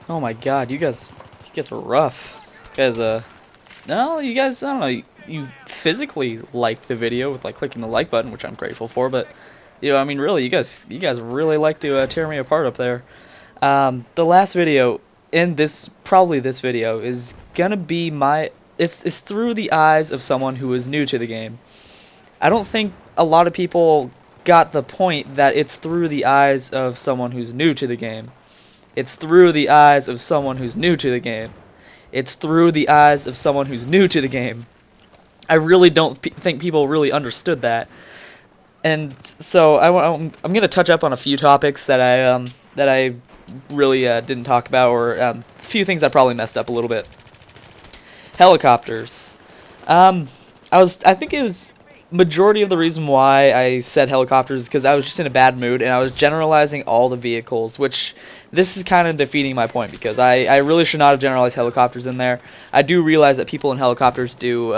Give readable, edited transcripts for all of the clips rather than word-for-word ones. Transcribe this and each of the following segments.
Oh my god, you guys were rough. You guys, no, you guys, I don't know, you physically liked the video with, like, clicking the like button, which I'm grateful for, but, I mean, really, you guys really like to tear me apart up there. The last video, and probably this video, is gonna be it's through the eyes of someone who is new to the game. I don't think a lot of people got the point that it's through the eyes of someone who's new to the game. It's through the eyes of someone who's new to the game. It's through the eyes of someone who's new to the game. I really don't think people really understood that. And so I'm going to touch up on a few topics that I really didn't talk about, or a few things I probably messed up a little bit. Helicopters. Um, I think it was majority of the reason why I said helicopters because I was just in a bad mood and I was generalizing all the vehicles, which this is kind of defeating my point because I really should not have generalized helicopters in there. I do realize that people in helicopters do,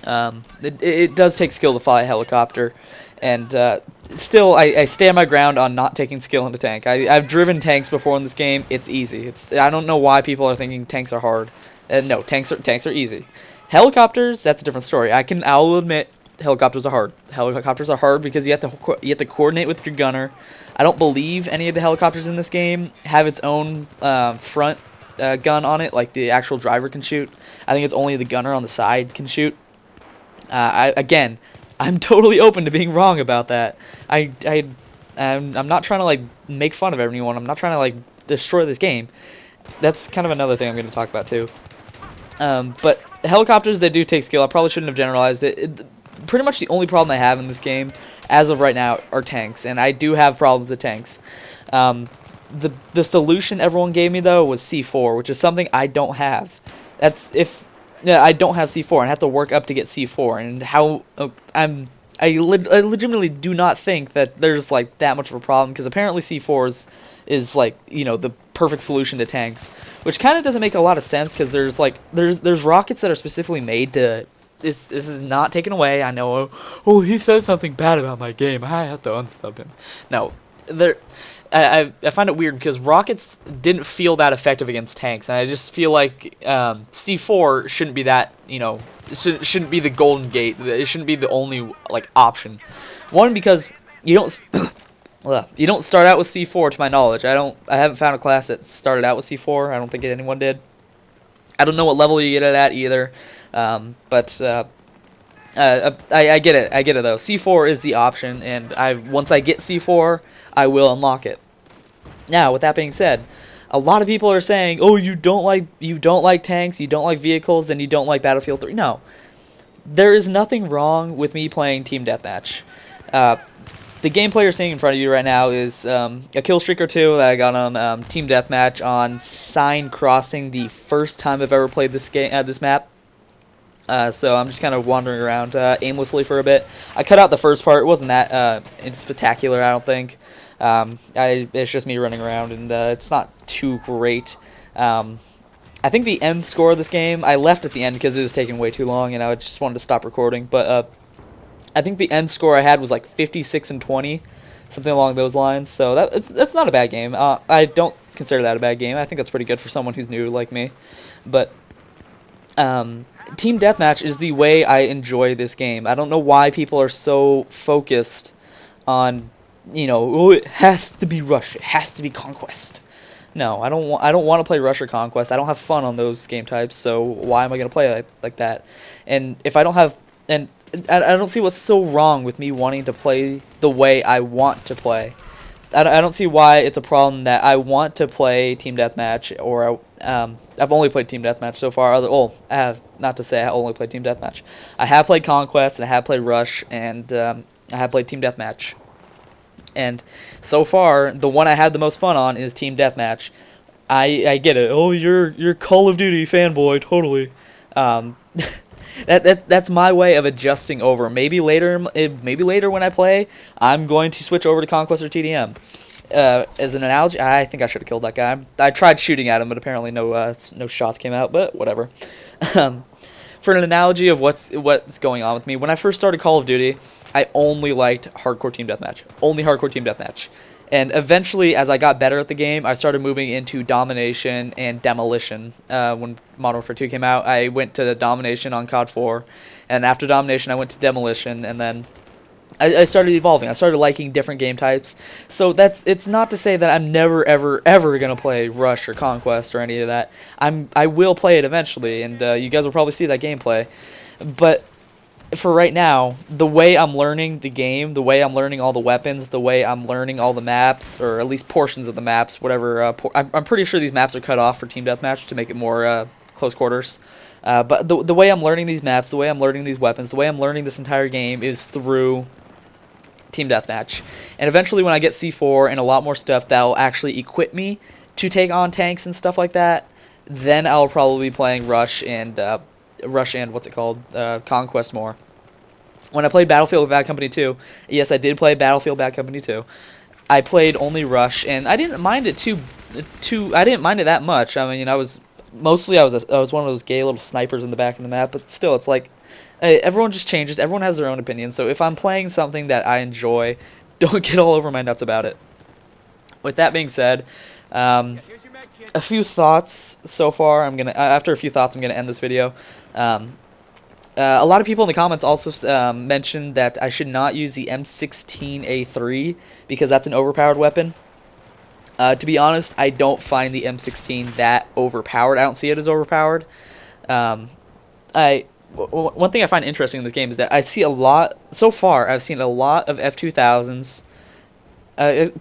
it does take skill to fly a helicopter, and still I stand my ground on not taking skill into tank. I've driven tanks before in this game. It's easy. I don't know why people are thinking tanks are hard. No, tanks are easy. Helicopters, that's a different story. I'll admit helicopters are hard. Helicopters are hard because you have to coordinate with your gunner. I don't believe any of the helicopters in this game have its own front gun on it, like the actual driver can shoot. I think it's only the gunner on the side can shoot. Again, I'm totally open to being wrong about that. I'm not trying to like make fun of everyone. I'm not trying to like destroy this game. That's kind of another thing I'm going to talk about too. But helicopters, they do take skill. I probably shouldn't have generalized it. Pretty much the only problem I have in this game, as of right now, are tanks, and I do have problems with tanks. The solution everyone gave me though was C4, which is something I don't have. Yeah, I don't have C4 and I have to work up to get C4, and I legitimately do not think that there's like that much of a problem because apparently C4 is like the perfect solution to tanks, which kind of doesn't make a lot of sense because there's rockets that are specifically made to. This is not taken away. I know. Oh, he said something bad about my game. I have to unsub him. No, there. I find it weird because rockets didn't feel that effective against tanks, and I just feel like C4 shouldn't be that. Shouldn't be the golden gate. It shouldn't be the only like option. One, because you don't. You don't start out with C4 to my knowledge. I haven't found a class that started out with C4. I don't think anyone did. I don't know what level you get it at either. But I get it. I get it though. C4 is the option, and once I get C4, I will unlock it. Now, with that being said, a lot of people are saying, "Oh, you don't like tanks, you don't like vehicles, and you don't like Battlefield 3." No, there is nothing wrong with me playing team deathmatch. The gameplay you're seeing in front of you right now is a kill streak or two that I got on Team Deathmatch on Sign Crossing, the first time I've ever played this map. So I'm just kind of wandering around aimlessly for a bit. I cut out the first part. It wasn't that spectacular, I don't think. It's just me running around, and it's not too great. I think the end score of this game, I left at the end because it was taking way too long, and I just wanted to stop recording. But I think the end score I had was like 56-20, something along those lines. So that's not a bad game. I don't consider that a bad game. I think that's pretty good for someone who's new like me. But Team Deathmatch is the way I enjoy this game. I don't know why people are so focused on, oh, it has to be Rush, it has to be Conquest. No, I don't want to play Rush or Conquest. I don't have fun on those game types. So why am I gonna play like that? And if I don't have and I don't see what's so wrong with me wanting to play the way I want to play. I don't see why it's a problem that I want to play Team Deathmatch, or I've only played Team Deathmatch so far. I have not to say I only played Team Deathmatch. I have played Conquest, and I have played Rush, and I have played Team Deathmatch. And so far, the one I had the most fun on is Team Deathmatch. I get it. Oh, you're Call of Duty fanboy, totally. That's my way of adjusting over. Maybe later when I play, I'm going to switch over to Conquest or TDM. As an analogy, I think I should have killed that guy. I tried shooting at him, but apparently no shots came out. But whatever. For an analogy of what's going on with me, when I first started Call of Duty, I only liked hardcore team deathmatch. Only hardcore team deathmatch. And eventually, as I got better at the game, I started moving into domination and demolition. When Modern Warfare 2 came out, I went to domination on COD 4, and after domination, I went to demolition, and then I started evolving. I started liking different game types. So it's not to say that I'm never ever ever gonna play Rush or Conquest or any of that. I will play it eventually, and you guys will probably see that gameplay. But for right now, the way I'm learning the game, the way I'm learning all the weapons, the way I'm learning all the maps, or at least portions of the maps, whatever. I'm pretty sure these maps are cut off for team deathmatch to make it more close quarters. But the way I'm learning these maps, the way I'm learning these weapons, the way I'm learning this entire game is through team deathmatch. And eventually, when I get C4 and a lot more stuff that'll actually equip me to take on tanks and stuff like that, then I'll probably be playing Rush and what's it called, Conquest more. When I played Battlefield Bad Company 2, yes, I did play Battlefield Bad Company 2. I played only Rush, and I didn't mind it I didn't mind it that much. I mean, I was one of those gay little snipers in the back of the map, but still, it's like everyone just changes. Everyone has their own opinion. So if I'm playing something that I enjoy, don't get all over my nuts about it. With that being said, a few thoughts so far. After a few thoughts, I'm gonna end this video. A lot of people in the comments also mentioned that I should not use the M16A3 because that's an overpowered weapon. To be honest, I don't find the M16 that overpowered. I don't see it as overpowered. One thing I find interesting in this game is that I see a lot, so far, I've seen a lot of F2000s.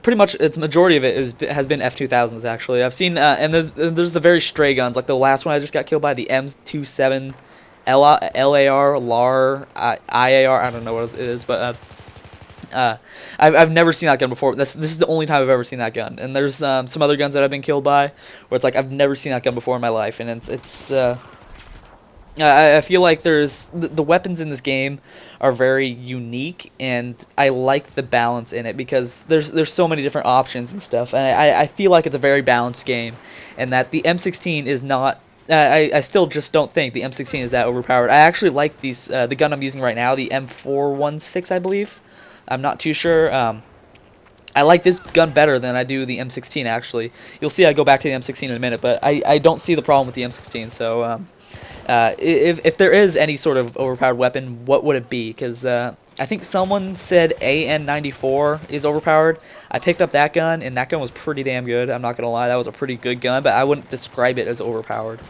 Pretty much, its majority of it has been F2000s, actually. I've seen, and there's the very stray guns, like the last one I just got killed by, the M27 LAR, LAR, IAR, I don't know what it is, but I've never seen that gun before. This is the only time I've ever seen that gun. And there's some other guns that I've been killed by where it's like I've never seen that gun before in my life. And I feel like the weapons in this game are very unique, and I like the balance in it because there's so many different options and stuff. And I feel like it's a very balanced game, and that the M16 is not. I still just don't think the M16 is that overpowered. I actually like the gun I'm using right now, the M416, I believe. I'm not too sure. I like this gun better than I do the M16, actually. You'll see I go back to the M16 in a minute, but I don't see the problem with the M16. So if there is any sort of overpowered weapon, what would it be? Because I think someone said AN94 is overpowered. I picked up that gun, and that gun was pretty damn good. I'm not going to lie. That was a pretty good gun, but I wouldn't describe it as overpowered.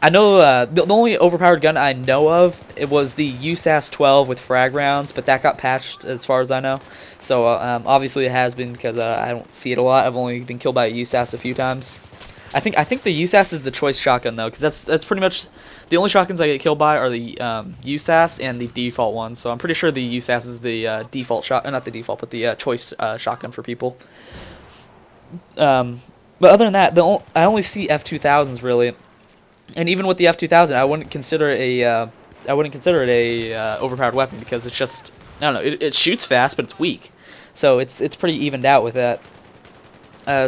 I know the only overpowered gun I know of, it was the USAS 12 with frag rounds, but that got patched as far as I know. So obviously it has been because I don't see it a lot. I've only been killed by a USAS a few times. I think the USAS is the choice shotgun though, because that's pretty much the only shotguns I get killed by are the USAS and the default ones. So I'm pretty sure the USAS is the default shot, not the default, but the choice shotgun for people. But other than that, I only see F2000s really. And even with the F2000, I wouldn't consider it a overpowered weapon because it's just, I don't know, it shoots fast, but it's weak. So it's pretty evened out with that.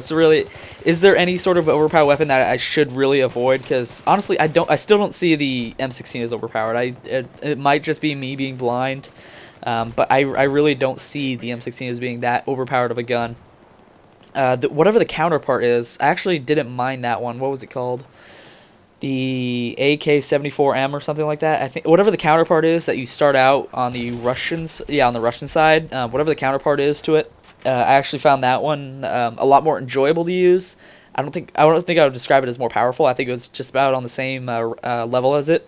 So really, is there any sort of overpowered weapon that I should really avoid? Because honestly, I still don't see the M16 as overpowered. It might just be me being blind, but I really don't see the M16 as being that overpowered of a gun. Whatever the counterpart is, I actually didn't mind that one. What was it called? The AK-74M or something like that. I think whatever the counterpart is that you start out on the Russian side, whatever the counterpart is to it, I actually found that one a lot more enjoyable to use. I don't think I would describe it as more powerful. I think it was just about on the same level as it.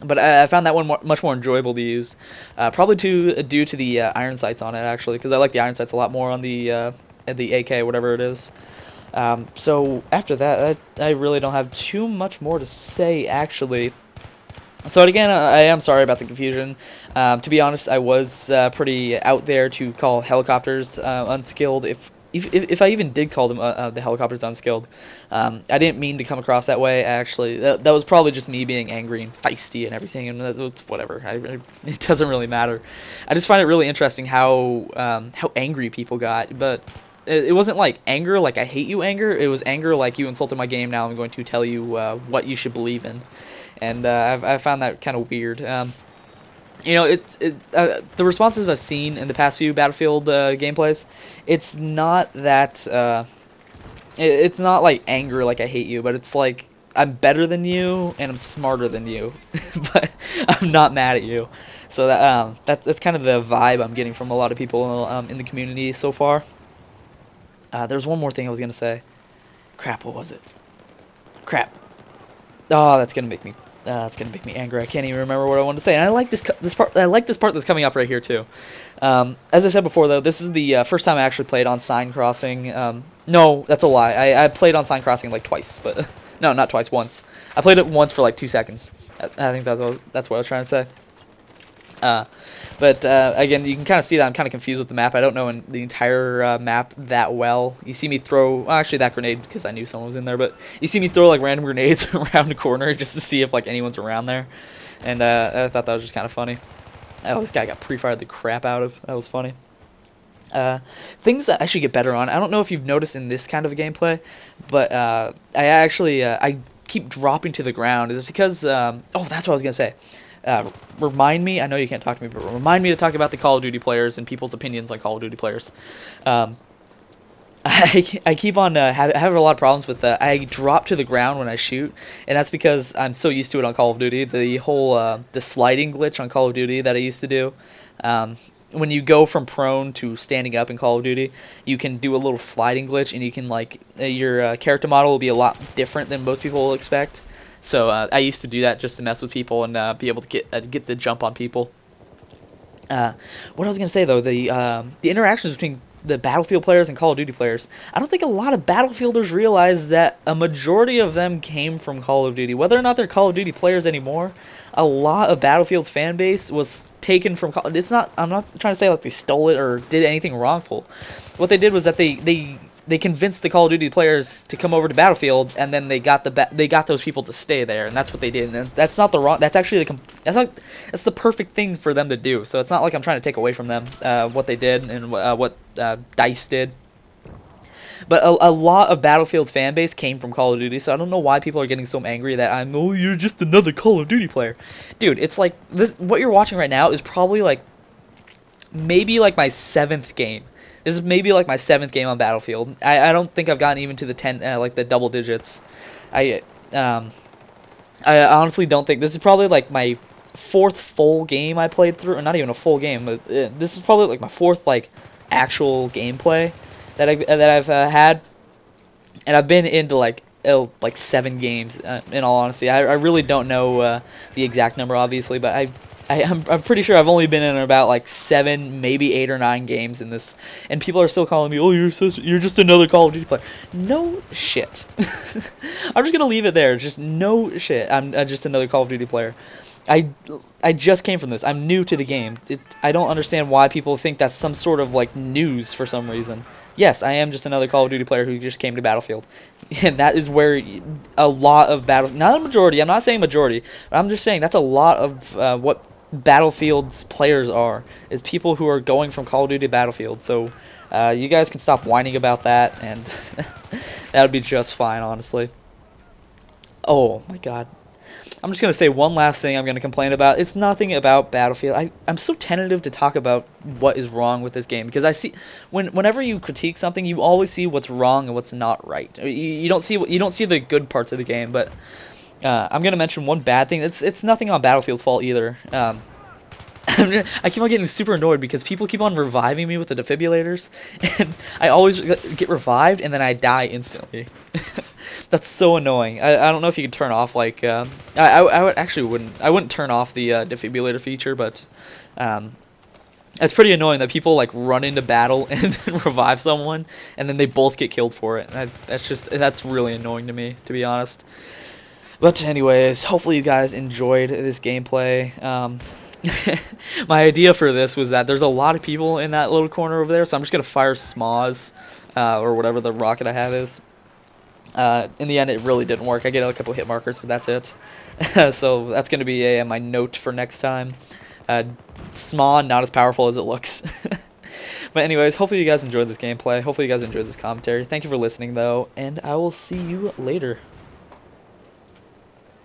But I found that one much more enjoyable to use, probably due to the iron sights on it actually, because I like the iron sights a lot more on the AK, whatever it is. So after that, I really don't have too much more to say, actually. So again, I am sorry about the confusion. To be honest, I was pretty out there to call helicopters unskilled. If I even did call them the helicopters unskilled, I didn't mean to come across that way. Actually, that was probably just me being angry and feisty and everything, and it's whatever. It doesn't really matter. I just find it really interesting how angry people got, but. It wasn't like anger, like I hate you anger. It was anger like you insulted my game, now I'm going to tell you what you should believe in. And I found that kind of weird. You know, the responses I've seen in the past few Battlefield gameplays, it's not that it's not like anger, like I hate you, but it's like I'm better than you and I'm smarter than you, but I'm not mad at you. So that's kind of the vibe I'm getting from a lot of people in the community so far. There's one more thing I was gonna say. Crap, what was it? Crap. Oh, that's gonna make me. That's gonna make me angry. I can't even remember what I wanted to say. And I like this part. I like this part that's coming up right here too. As I said before, though, this is the first time I actually played on Sign Crossing. No, that's a lie. I played on Sign Crossing like twice, but no, not twice. Once. I played it once for like 2 seconds. I think that's what I was trying to say. But again, you can kind of see that I'm kind of confused with the map. I don't know the entire map that well. You see me throw, well, actually that grenade, because I knew someone was in there, but you see me throw like random grenades around the corner just to see if like anyone's around there. And I thought that was just kind of funny. Oh, this guy got pre-fired the crap out of. That was funny. Things that I should get better on. I don't know if you've noticed in this kind of a gameplay, but I keep dropping to the ground. It's because, oh, that's what I was going to say. Remind me, I know you can't talk to me, but remind me to talk about the Call of Duty players and people's opinions on Call of Duty players. I keep on having a lot of problems with that. I drop to the ground when I shoot, and that's because I'm so used to it on Call of Duty. The whole the sliding glitch on Call of Duty that I used to do. When you go from prone to standing up in Call of Duty, you can do a little sliding glitch, and you can like your character model will be a lot different than most people will expect. So I used to do that just to mess with people and be able to get the jump on people. What I was gonna say though, the interactions between the Battlefield players and Call of Duty players, I don't think a lot of Battlefielders realize that a majority of them came from Call of Duty. Whether or not they're Call of Duty players anymore, a lot of Battlefield's fan base was taken from Call. It's not. I'm not trying to say like they stole it or did anything wrongful. What they did was that they convinced the Call of Duty players to come over to Battlefield, and then they got those people to stay there, and that's what they did. And that's not the wrong. That's actually that's the perfect thing for them to do. So it's not like I'm trying to take away from them what they did and what DICE did. But a lot of Battlefield's fan base came from Call of Duty, so I don't know why people are getting so angry that you're just another Call of Duty player, dude. It's like this. What you're watching right now is probably like maybe like my 7th game. This is maybe like my 7th game on Battlefield. I don't think I've gotten even to the 10 like the double digits. I honestly don't think this is probably like my 4th full game I played through, or not even a full game, but this is probably like my 4th like actual gameplay that I've had, and I've been into like 7 games. In all honesty, I really don't know the exact number, obviously, but I'm pretty sure I've only been in about like 7, maybe 8 or 9 games in this, and people are still calling me, "Oh, you're just another Call of Duty player." No shit. I'm just gonna leave it there. Just no shit. I'm just another Call of Duty player. I just came from this. I'm new to the game. I don't understand why people think that's some sort of like news for some reason. Yes, I am just another Call of Duty player who just came to Battlefield, and that is where a lot of not a majority. I'm not saying majority, but I'm just saying that's a lot of what Battlefield's players is people who are going from Call of Duty to Battlefield. So you guys can stop whining about that, and that would be just fine, honestly. Oh my god. I'm just going to say one last thing I'm going to complain about. It's nothing about Battlefield. I'm so tentative to talk about what is wrong with this game, because I see whenever you critique something, you always see what's wrong and what's not right. You don't see the good parts of the game, but I'm going to mention one bad thing. It's nothing on Battlefield's fault either. I keep on getting super annoyed because people keep on reviving me with the defibrillators, and I always get revived and then I die instantly. That's so annoying. I don't know if you can turn off like I would actually wouldn't turn off the defibrillator feature, but it's pretty annoying that people like run into battle and then revive someone and then they both get killed for it. That's really annoying to me, to be honest. But anyways, hopefully you guys enjoyed this gameplay. My idea for this was that there's a lot of people in that little corner over there, so I'm just gonna fire SMAs or whatever the rocket I have is. In the end, it really didn't work. I get a couple hit markers, but that's it. So that's gonna be my note for next time. SMA, not as powerful as it looks. But anyways, hopefully you guys enjoyed this gameplay. Hopefully you guys enjoyed this commentary. Thank you for listening, though, and I will see you later.